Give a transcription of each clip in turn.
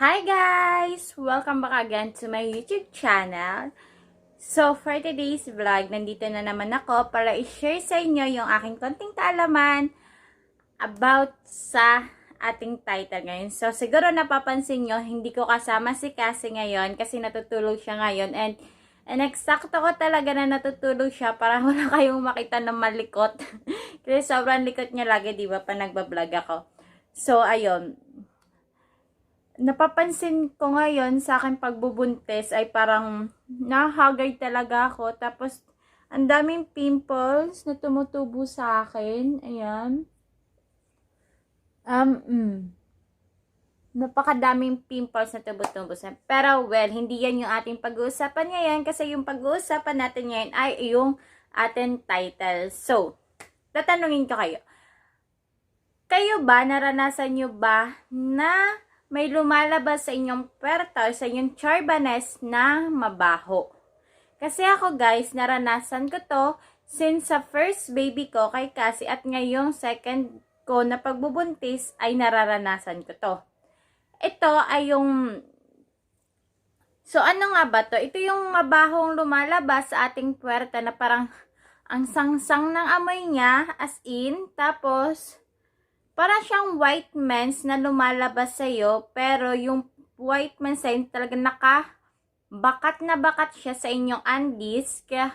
Hi guys! Welcome back again to my YouTube channel. So, for today's vlog, nandito na naman ako para i-share sa inyo yung aking konting kaalaman about sa ating title ngayon. So, siguro napapansin nyo, hindi ko kasama si Cassie ngayon kasi natutulog siya ngayon. And eksakto ko talaga na natutulog siya para wala kayong makita ng malikot. Kasi sobrang likot niya lagi, di ba, pa nagbablog ako. So, ayun. Napapansin ko ngayon sa aking pagbubuntis ay parang nahagay talaga ako. Tapos, ang daming pimples na tumutubo sa akin. Ayan. Napakadaming pimples na tumutubo sa akin. Pero, well, hindi yan yung ating pag-uusapan ngayon. Kasi yung pag-uusapan natin ngayon ay yung ating title. So, tatanungin ko kayo. Kayo ba, naranasan nyo ba na may lumalabas sa inyong puwerta o sa inyong charbanes na mabaho? Kasi ako guys, naranasan ko to since sa first baby ko kay Cassie at ngayong second ko na pagbubuntis ay nararanasan ko to. Ito ay yung... So ano nga ba to? Ito yung mabahong lumalabas sa ating puwerta na parang ang sangsang ng amoy niya as in, tapos... para siyang white mens na lumalabas sa'yo, pero yung white mens ay talaga bakat na bakat siya sa inyong undies. Kaya,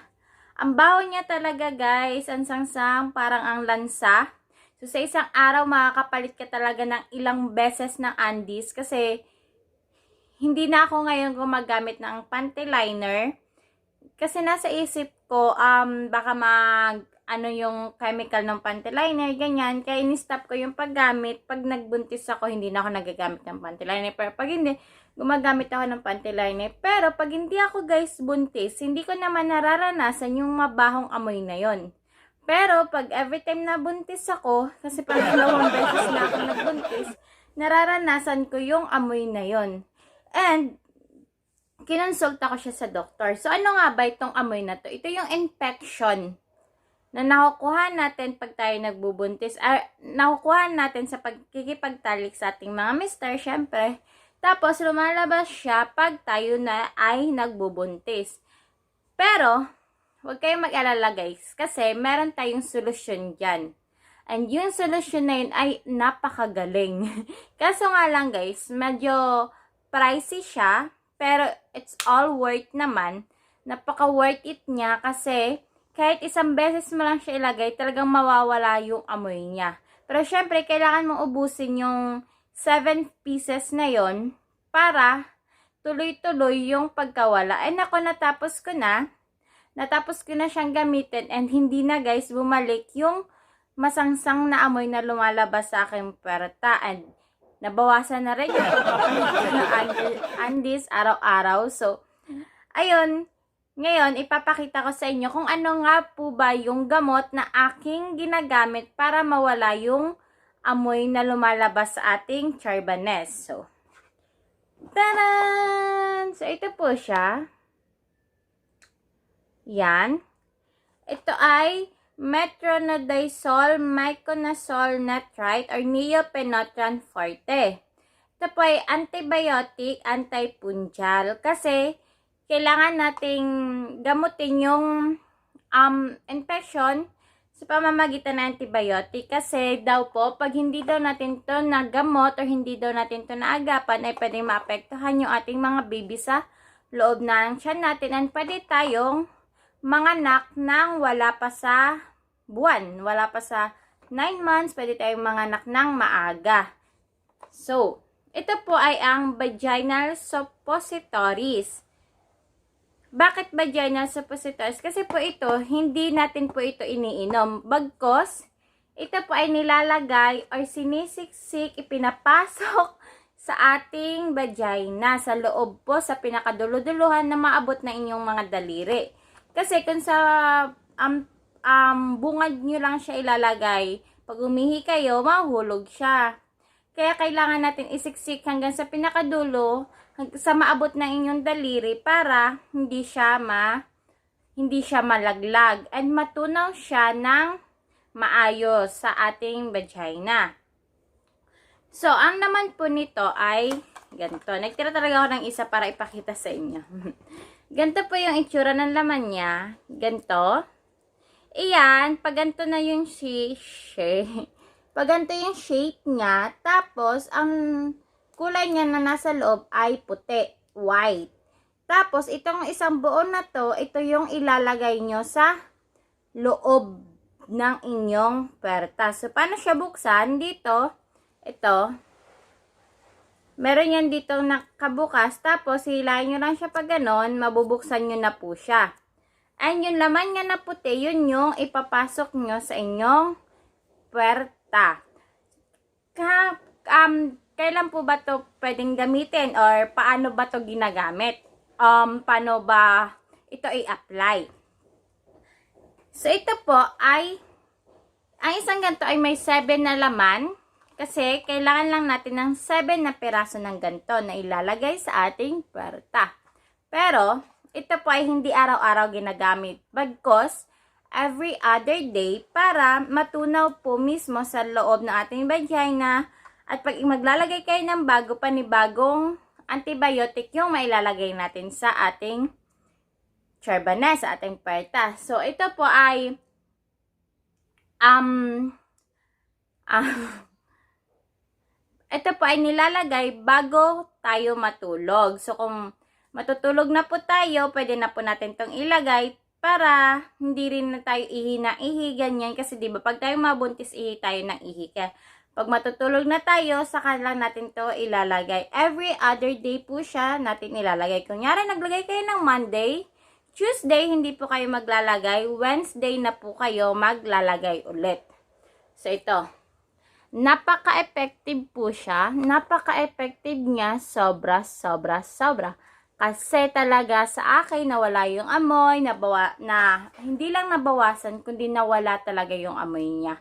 ang baho niya talaga guys, ang sangsang, parang ang lansa. So, sa isang araw, makakapalit ka talaga ng ilang beses ng undies kasi hindi na ako ngayon gumagamit ng panty liner. Kasi nasa isip ko, baka yung chemical ng panty liner, ganyan. Kaya in-stop ko yung paggamit. Pag nagbuntis ako, hindi na ako nagagamit ng panty liner. Pero pag hindi, gumagamit ako ng panty liner. Pero pag hindi ako guys buntis, hindi ko naman nararanasan yung mabahong amoy na yon. Pero pag every time na buntis ako, kasi pag 2 beses na ako nagbuntis, nararanasan ko yung amoy na yon. And, kinonsulta ko siya sa doktor. So, ano nga ba itong amoy na to? Ito yung infection na nakukuha natin pag tayo nagbubuntis, nakukuha natin sa pagkikipagtalik sa ating mga mister, syempre. Tapos, lumalabas siya pag tayo na ay nagbubuntis. Pero, huwag kayong mag-alala guys, kasi meron tayong solusyon dyan. And yung solusyon na yun ay napakagaling. Kaso nga lang guys, medyo pricey siya, pero it's all worth naman. Napaka-worth it niya kasi kahit isang beses mo lang siya ilagay, talagang mawawala yung amoy niya. Pero syempre, kailangan mong ubusin yung 7 pieces na yon para tuloy-tuloy yung pagkawala. And ako, natapos ko na siyang gamitin and hindi na guys bumalik yung masangsang na amoy na lumalabas sa aking puwerta. And nabawasan na rin yung undies araw-araw. So, ayun. Ngayon, ipapakita ko sa inyo kung ano nga po ba yung gamot na aking ginagamit para mawala yung amoy na lumalabas sa ating charbanes. So, taran! So, ito po siya. Yan. Ito ay metronidazole miconazole nitrite or neopenotran forte. Ito po ay antibiotic, antipungal kasi kailangan nating gamutin yung infection sa pamamagitan ng antibiotic. Kasi daw po, pag hindi daw natin to nagamot or hindi daw natin to naagapan, ay pwedeng maapektuhan yung ating mga baby sa loob ng tiyan natin. And pwede tayong manganak nang wala pa sa buwan. Wala pa sa 9 months, pwede tayong manganak nang maaga. So, ito po ay ang vaginal suppositories. Bakit vaginal suppositories? Kasi po ito, hindi natin po ito iniinom. Bagkos, ito po ay nilalagay or sinisiksik, ipinapasok sa ating vagina, sa loob po, sa pinakaduluduluhan na maabot na inyong mga daliri. Kasi kung sa bungad nyo lang siya ilalagay, pag umihi kayo, mahulog siya. Kaya kailangan natin isiksik hanggang sa pinakadulo, sa maabot ng inyong daliri para hindi siya malaglag and matunaw siya ng maayos sa ating vagina. So, ang naman po nito ay Ganito. Nagtira talaga ako ng isa para ipakita sa inyo. Ganito po yung itsura ng laman niya. Ganito. Iyan, pag ganito na yung pag ganito yung shape niya, tapos ang kulay niya na nasa loob ay puti, white. Tapos itong isang buo na to, ito yung ilalagay nyo sa loob ng inyong puwerta. So, paano siya buksan? Dito, ito, meron yan dito nakabukas, tapos hilahin nyo lang siya pag ganon, mabubuksan nyo na po siya. And yung laman niya na puti, yun yung ipapasok nyo sa inyong puwerta. Kailan po ba to pwedeng gamitin or paano ba to ginagamit? Paano ba ito i-apply? So, ito po ay, ang isang ganito ay may 7 na laman kasi kailangan lang natin ng 7 na piraso ng ganito na ilalagay sa ating puwerta. Pero, ito po ay hindi araw-araw ginagamit. Bagkus, every other day para matunaw po mismo sa loob ng ating vagina at pag maglalagay kayo ng panibagong antibiotic yung mailalagay natin sa ating charbana, sa ating puwerta. So, ito po ay ito po ay nilalagay bago tayo matulog. So, kung matutulog na po tayo, pwede na po natin itong ilagay para hindi rin na tayo ihi na ihi, ganyan. Kasi diba, pag tayo mabuntis, ihi tayo ng ihi. Kaya, pag matutulog na tayo, saka lang natin to ilalagay. Every other day po siya natin ilalagay. Kunyari, naglagay kayo ng Monday, Tuesday, hindi po kayo maglalagay. Wednesday na po kayo maglalagay ulit. So, ito. Napaka-effective po siya. Napaka-effective niya. Sobra. Kasi talaga sa akin nawala yung amoy, hindi lang nabawasan, kundi nawala talaga yung amoy niya.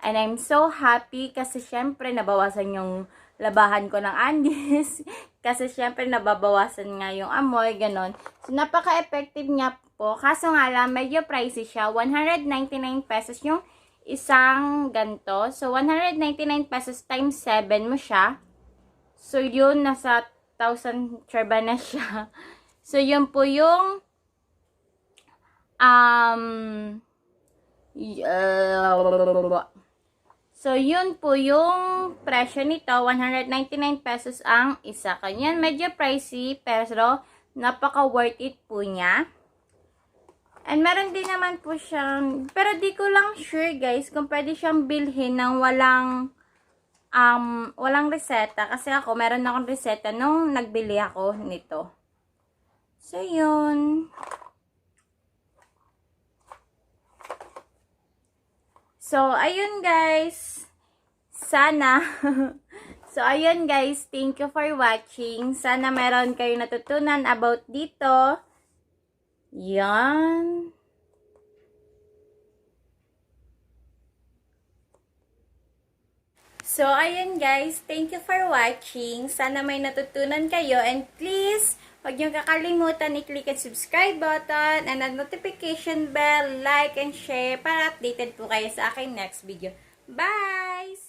And I'm so happy kasi syempre nabawasan yung labahan ko ng andis. Kasi syempre nababawasan nga yung amoy, ganon. So napaka-effective niya po. Kaso nga lang, medyo pricey siya. 199 pesos yung isang ganto. So 199 pesos times 7 mo siya. So yun, nasa 1,000 charba na siya. So, yun po yung so, yun po yung presyo nito. 199 pesos ang isa. Kanyan, medyo pricey, pero napaka worth it po niya. And meron din naman po siyang, pero di ko lang sure guys, kung pwede siyang bilhin ng walang reseta. Kasi ako, meron akong reseta nung nagbili ako nito. So, yun. So, ayun guys. Sana. So, ayun guys. Thank you for watching. Sana meron kayo natutunan about dito. Yan. So, ayun guys, thank you for watching. Sana may natutunan kayo and please, huwag niyong kakalimutan i-click ang subscribe button and ang notification bell, like and share para updated po kayo sa aking next video. Bye!